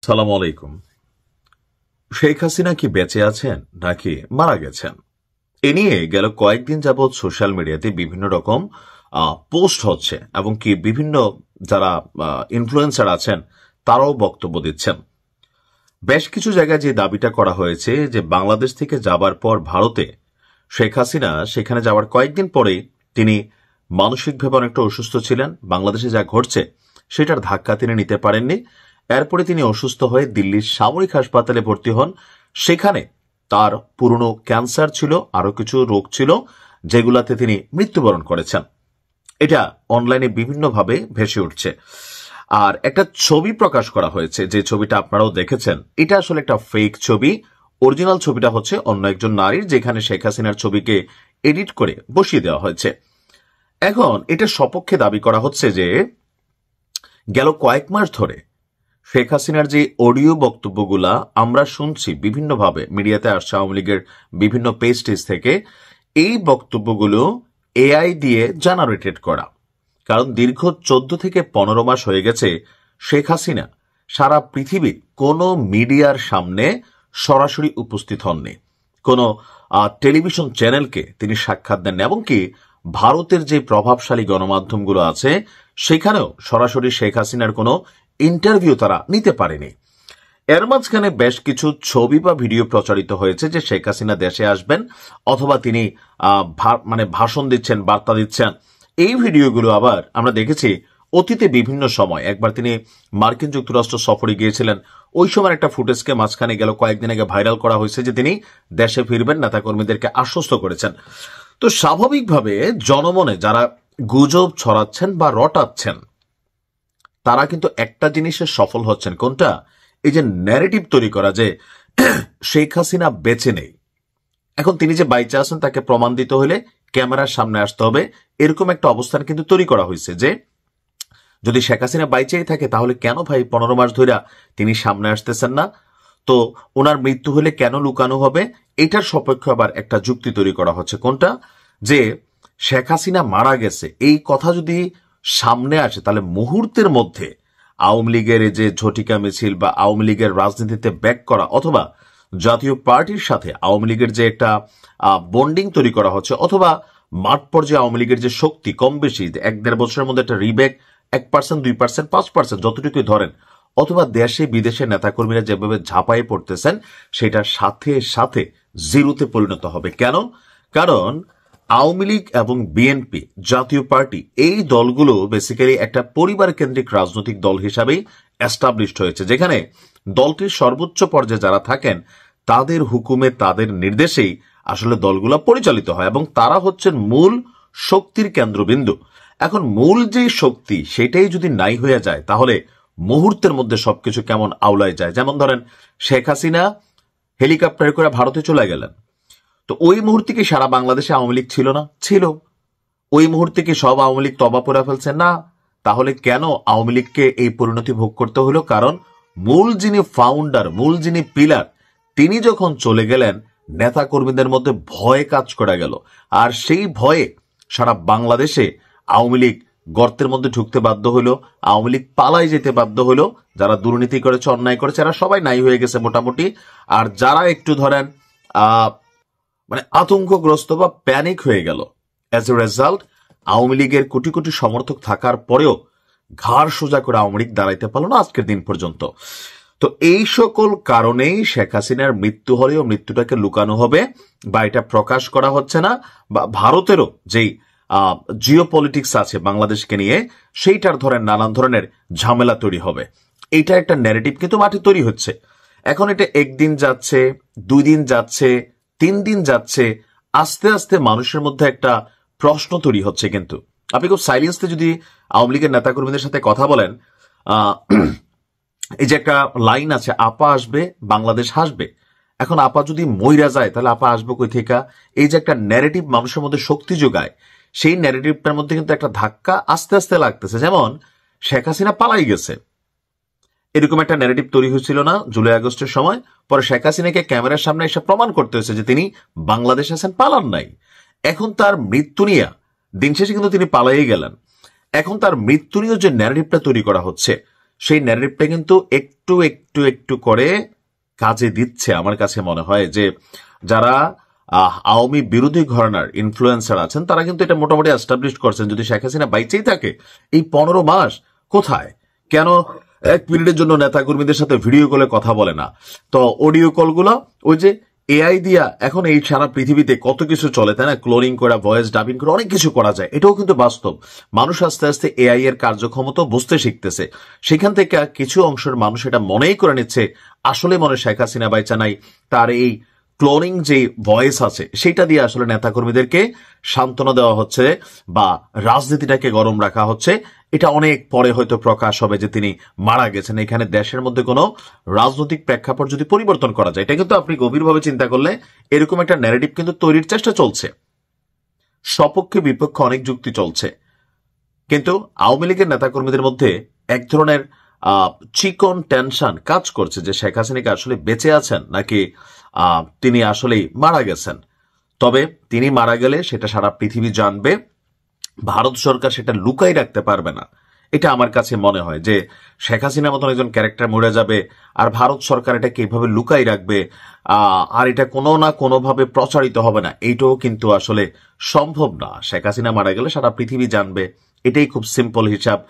সালাম আলাইকুম। শেখ হাসিনা কি বেঁচে আছেন নাকি মারা গেছেন এ নিয়ে গেল কয়েকদিন যাবৎ সোশ্যাল মিডিয়াতে বিভিন্ন রকম পোস্ট হচ্ছে এবং কি বিভিন্ন যারা ইনফ্লুয়েন্সার আছেন তারাও বক্তব্য দিচ্ছেন। বেশ কিছু জায়গায় যে দাবিটা করা হয়েছে যে বাংলাদেশ থেকে যাবার পর ভারতে শেখ হাসিনা সেখানে যাওয়ার কয়েকদিন পরেই তিনি মানসিকভাবে অনেকটা অসুস্থ ছিলেন। বাংলাদেশে যা ঘটছে সেটার ধাক্কা তিনি নিতে পারেননি। এরপরে তিনি অসুস্থ হয়ে দিল্লির সামরিক হাসপাতালে ভর্তি হন। সেখানে তার পুরনো ক্যান্সার ছিল, আরো কিছু রোগ ছিল যেগুলাতে তিনি মৃত্যুবরণ করেছেন। এটা অনলাইনে বিভিন্নভাবে ভেসে উঠছে। আর একটা ছবি প্রকাশ করা হয়েছে, যে ছবিটা আপনারাও দেখেছেন। এটা আসলে একটা ফেক ছবি। অরিজিনাল ছবিটা হচ্ছে অন্য একজন নারীর, যেখানে শেখ হাসিনার ছবিকে এডিট করে বসিয়ে দেওয়া হয়েছে। এখন এটা সপক্ষে দাবি করা হচ্ছে যে গেল কয়েক মাস ধরে শেখ হাসিনার যে অডিও বক্তব্যগুলা আমরা শুনছি বিভিন্নভাবে মিডিয়াতে আসছে, আওয়ামী লীগের বিভিন্ন পেজটেজ থেকে, এই বক্তব্যগুলো এআই দিয়ে জেনারেটেড করা। কারণ দীর্ঘ 14 থেকে 15 মাস হয়ে গেছে শেখ হাসিনা সারা পৃথিবীর কোনো মিডিয়ার সামনে সরাসরি উপস্থিত হননি, কোনো টেলিভিশন চ্যানেলকে তিনি সাক্ষাৎ দেননি, এমনকি ভারতের যে প্রভাবশালী গণমাধ্যমগুলো আছে সেখানেও সরাসরি শেখ হাসিনার কোনো ইন্টারভিউ তারা নিতে পারেনি। এর মাঝখানে বেশ কিছু ছবি বা ভিডিও প্রচারিত হয়েছে যে শেখ হাসিনা দেশে আসবেন অথবা তিনি ভাষণ দিচ্ছেন, বার্তা দিচ্ছেন। এই ভিডিওগুলো আবার আমরা দেখেছি অতীতে বিভিন্ন সময়। একবার তিনি মার্কিন যুক্তরাষ্ট্র সফরে গিয়েছিলেন, ওই সময় একটা ফুটেজকে মাঝখানে গেল কয়েকদিন আগে ভাইরাল করা হয়েছে যে তিনি দেশে ফিরবেন, নেতাকর্মীদেরকে আশ্বস্ত করেছেন। তো স্বাভাবিকভাবে জনমনে যারা গুজব ছড়াচ্ছেন বা রটাচ্ছেন তারা কিন্তু একটা জিনিসে সফল হচ্ছেন। কোনটা? এই যে ন্যারেটিভ তৈরি করা যে শেখ হাসিনা বেঁচে নেই, এখন তিনি যে বাইচে আছেন তাকে প্রমাণ দিতে হলে ক্যামেরার সামনে আসতে হবে। এরকম একটা অবস্থান কিন্তু তৈরি করা হয়েছে যে যদি শেখ হাসিনা বাইচেই থাকে তাহলে কেন ভাই 15 মাস ধরে তিনি সামনে আসতেছেন না? তো ওনার মৃত্যু হলে কেন লুকানো হবে? এটার সপক্ষে আবার একটা যুক্তি তৈরি করা হচ্ছে। কোনটা? যে শেখ হাসিনা মারা গেছে এই কথা যদি সামনে আসে তাহলে মুহূর্তের মধ্যে আওয়ামী লীগের যে ঝটিকা মিছিল বা আওয়ামী লীগের রাজনীতিতে ব্যাক করা অথবা জাতীয় পার্টির সাথে আওয়ামী লীগের যে একটা বন্ডিং তৈরি করা হচ্ছে অথবা মাঠ পর্যায়ে আওয়ামী লীগের যে শক্তি কম বেশি 1-1.5 বছরের মধ্যে একটা রিব্যাক 1%, 2%, 5% যতটুকুই ধরেন, অথবা দেশে বিদেশে নেতাকর্মীরা যেভাবে ঝাঁপায়ে পড়তেছেন সেটার সাথে সাথে জিরোতে পরিণত হবে। কেন? কারণ আওয়ামী লীগ এবং বিএনপি জাতীয় পার্টি এই দলগুলো বেসিক্যালি একটা পরিবার কেন্দ্রিক রাজনৈতিক দল হিসাবেই এস্টাবলিশড হয়েছে, যেখানে দলটির সর্বোচ্চ পর্যায়ে যারা থাকেন তাদের হুকুমে তাদের নির্দেশেই আসলে দলগুলো পরিচালিত হয় এবং তারা হচ্ছেন মূল শক্তির কেন্দ্রবিন্দু। এখন মূল যে শক্তি সেটাই যদি নাই হয়ে যায় তাহলে মুহূর্তের মধ্যে সবকিছু কেমন আওলায় যায়। যেমন ধরেন শেখ হাসিনা হেলিকপ্টারে করে ভারতে চলে গেলেন, তো ওই মুহূর্তে কি সারা বাংলাদেশে আওয়ামী লীগ ছিল না? ছিল। ওই মুহূর্তে কি সব আওয়ামী লীগ তবা পড়া ফেলছে? না। তাহলে কেন আওয়ামী লীগকে এই পরিণতি ভোগ করতে হলো? কারণ মূল যিনি ফাউন্ডার, মূল যিনি পিলার, তিনি যখন চলে গেলেন নেতা কর্মীদের মধ্যে ভয় কাজ করা গেল। আর সেই ভয়ে সারা বাংলাদেশে আওয়ামী লীগ গর্তের মধ্যে ঢুকতে বাধ্য হইল, আওয়ামী লীগ পালাই যেতে বাধ্য হইল। যারা দুর্নীতি করেছে, অন্যায় করেছে, এরা সবাই নাই হয়ে গেছে মোটামুটি। আর যারা একটু ধরেন আতঙ্কগ্রস্ত বা প্যানিক হয়ে গেল, অ্যাজ এ রেজাল্ট আওয়ামী লীগের কোটি কোটি সমর্থক থাকার পরেও ঘাড় সোজা করে আওয়ামী লীগ দাঁড়াইতে পারল না আজকের দিন পর্যন্ত। তো এই সকল কারণেই শেখ হাসিনার মৃত্যু হলেও মৃত্যুটাকে লুকানো হবে বা এটা প্রকাশ করা হচ্ছে না, বা ভারতেরও যেই জিও পলিটিক্স আছে বাংলাদেশকে নিয়ে সেইটার ধরেন নানান ধরনের ঝামেলা তৈরি হবে। এইটা একটা ন্যারেটিভ কিন্তু মাঠে তৈরি হচ্ছে। এখন এটা একদিন যাচ্ছে, 2 দিন যাচ্ছে, 3 দিন যাচ্ছে, আস্তে আস্তে মানুষের মধ্যে একটা প্রশ্ন তৈরি হচ্ছে। কিন্তু আপনি খুব সাইলেন্সে যদি আওয়ামী লীগের নেতাকর্মীদের সাথে কথা বলেন, এই যে একটা লাইন আছে, আপা আসবে বাংলাদেশ হাসবে। এখন আপা যদি মইরা যায় তাহলে আপা আসবে কই থেকে? এই যে একটা ন্যারেটিভ মানুষের মধ্যে শক্তি যোগায়, সেই ন্যারেটিভটার মধ্যে কিন্তু একটা ধাক্কা আস্তে আস্তে লাগতেছে। যেমন শেখ হাসিনা পালাই গেছে, এরকম একটা ন্যারেটিভ তৈরি হয়েছিল না জুলাই আগস্টের সময়? পরে শেখ হাসিনাকে ক্যামেরার সামনে এসে প্রমাণ করতে হয়েছে যে তিনি বাংলাদেশ আছেন, পালান নাই। এখন তার মৃত্যু নিয়ে দিন শেষে কিন্তু তিনি পালাইয়ে গেলেন। এখন তার মৃত্যু নিয়ে যে ন্যারেটিভটা তৈরি করা হচ্ছে সেই ন্যারেটিভটা কিন্তু একটু একটু একটু করে কাজে দিচ্ছে। আমার কাছে মনে হয় যে যারা আওয়ামী বিরোধী ঘরানার ইনফ্লুয়েন্সার আছেন তারা কিন্তু এটা মোটামুটি এস্টাবলিশ করছেন। যদি শেখ হাসিনা বাইচেই থাকে এই 15 মাস কোথায়, কেন এক মিনিটের জন্য নেতাকর্মীদের সাথে ভিডিও কলে কথা বলে না? তো অডিও কলগুলো ওই যে এআই দিয়া এখন এই সারা পৃথিবীতে কত কিছু চলে, তাই না? ক্লোনিং করা, ভয়েস ডাবিং করা, অনেক কিছু করা যায়। এটাও কিন্তু বাস্তব। মানুষ আস্তে আস্তে এআই এর কার্যক্ষমতা বুঝতে শিখতেছে। সেখান থেকে কিছু অংশের মানুষ এটা মনেই করে নিচ্ছে আসলে মনে শেখ হাসিনা বাইচা নাই, তার এই ক্লোনিং যে ভয়েস আছে সেটা দিয়ে আসলে নেতাকর্মীদেরকে সান্ত্বনা দেওয়া হচ্ছে বা রাজনীতিটাকে গরম রাখা হচ্ছে। এটা অনেক পরে হয়তো প্রকাশ হবে যে তিনি মারা গেছেন। এখানে দেশের মধ্যে কোনো রাজনৈতিক প্রেক্ষাপট যদি পরিবর্তন করা যায়, এটা কিন্তু আপনি গভীরভাবে চিন্তা করলে এরকম একটা ন্যারেটিভ কিন্তু তৈরির চেষ্টা চলছে। সপক্ষে বিপক্ষে অনেক যুক্তি চলছে, কিন্তু আওয়ামী লীগের নেতাকর্মীদের মধ্যে এক ধরনের চিকন টেনশন কাজ করছে যে শেখ হাসিনা আসলে বেঁচে আছেন নাকি তিনি আসলেই মারা গেছেন। তবে তিনি মারা গেলে সেটা সারা পৃথিবী জানবে, ভারত সরকার সেটা লুকাই রাখতে পারবে না। এটা আমার কাছে মনে হয় যে শেখ হাসিনার মতন একজন ক্যারেক্টার মরে যাবে আর ভারত সরকার এটাকে এইভাবে লুকাই রাখবে আর এটা কোনো না কোনোভাবে প্রচারিত হবে না, এইটাও কিন্তু আসলে সম্ভব না। শেখ হাসিনা মারা গেলে সারা পৃথিবী জানবে, এটাই খুব সিম্পল হিসাব।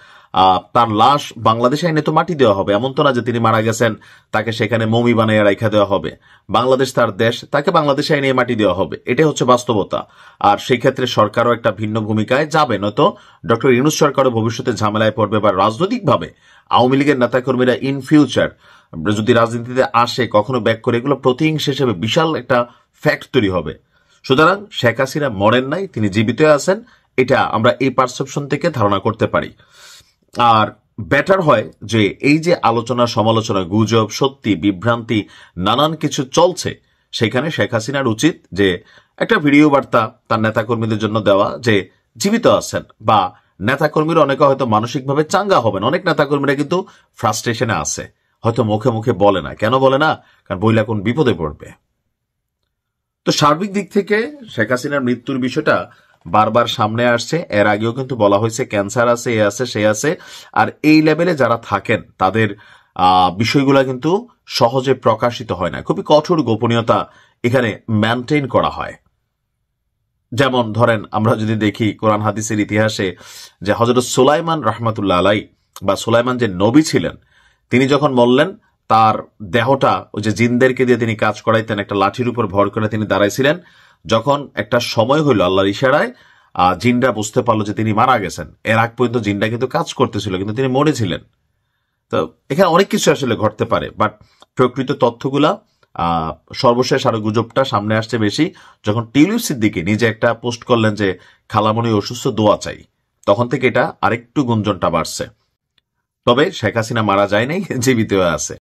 তার লাশ বাংলাদেশে এনে তো মাটি দেওয়া হবে, এমন তো না যে তিনি মারা গেছেন তাকে সেখানে মমি বানিয়ে রাখা দেওয়া হবে। বাংলাদেশ তার দেশ, তাকে বাংলাদেশে এনে মাটি দেওয়া হবে, এটাই হচ্ছে বাস্তবতা। আর সেই ক্ষেত্রে সরকারও একটা ভিন্ন ভূমিকায় যাবে, নয়তো ডক্টর ইউনূস সরকারও ভবিষ্যতে ঝামেলায় পড়বে বা রাজনৈতিকভাবে আওয়ামী লীগের নেতাকর্মীরা ইন ফিউচার যদি রাজনীতিতে আসে কখনো ব্যাক করে, এগুলো প্রতিহিংস হিসেবে বিশাল একটা ফ্যাক্ট তৈরি হবে। সুতরাং শেখ হাসিনা মরেন নাই, তিনি জীবিত আছেন, এটা আমরা এই পারসেপশন থেকে ধারণা করতে পারি। আর বেটার হয় যে এই যে আলোচনা সমালোচনা, গুজব, সত্যি, বিভ্রান্তি, নানান কিছু চলছে, সেখানে শেখ হাসিনার উচিত যে একটা ভিডিও বার্তা তার নেতাকর্মীদের জন্য দেওয়া যে জীবিত আছেন, বা নেতাকর্মীরা অনেকে হয়তো মানসিকভাবে চাঙ্গা হবেন। অনেক নেতাকর্মীরা কিন্তু ফ্রাস্ট্রেশনে আছে, হয়তো মুখে মুখে বলে না। কেন বলে না? কারণ বইলা কোন বিপদে পড়বে। তো সার্বিক দিক থেকে শেখ হাসিনার মৃত্যুর বিষয়টা বারবার সামনে আসছে। এর আগেও কিন্তু বলা হয়েছে ক্যান্সার আছে, এ আছে, সে আছে। আর এই লেভেলে যারা থাকেন তাদের বিষয়গুলো কিন্তু সহজে প্রকাশিত হয় না, খুবই কঠোর গোপনীয়তা এখানে মেনটেন করা হয়। যেমন ধরেন আমরা যদি দেখি কোরআন হাদিসের ইতিহাসে যে হযরত সুলাইমান রাহমাতুল্লাহ আলাই বা সুলাইমান যে নবী ছিলেন, তিনি যখন মরলেন তার দেহটা ওই যে জিনদেরকে দিয়ে তিনি কাজ করাইতেন, একটা লাঠির উপর ভর করে তিনি দাঁড়াইছিলেন। যখন একটা সময় হইল আল্লাহর ইশারায় জিনরা বুঝতে পারলো যে তিনি মারা গেছেন, এর আগ পর্যন্ত জিনরা কিন্তু কাজ করতেছিল, কিন্তু তিনি মরেছিলেন। তো এখানে অনেক কিছু আসলে ঘটতে পারে, বাট প্রকৃত তথ্যগুলা সর্বশেষ আরো গুজবটা সামনে আসছে বেশি যখন টিউলিপ সিদ্দিকী নিজে একটা পোস্ট করলেন যে খালামণি অসুস্থ, দোয়া চাই, তখন থেকে এটা আরেকটু গুঞ্জনটা বাড়ছে। তবে শেখ হাসিনা মারা যায় নাই, জীবিত আছে।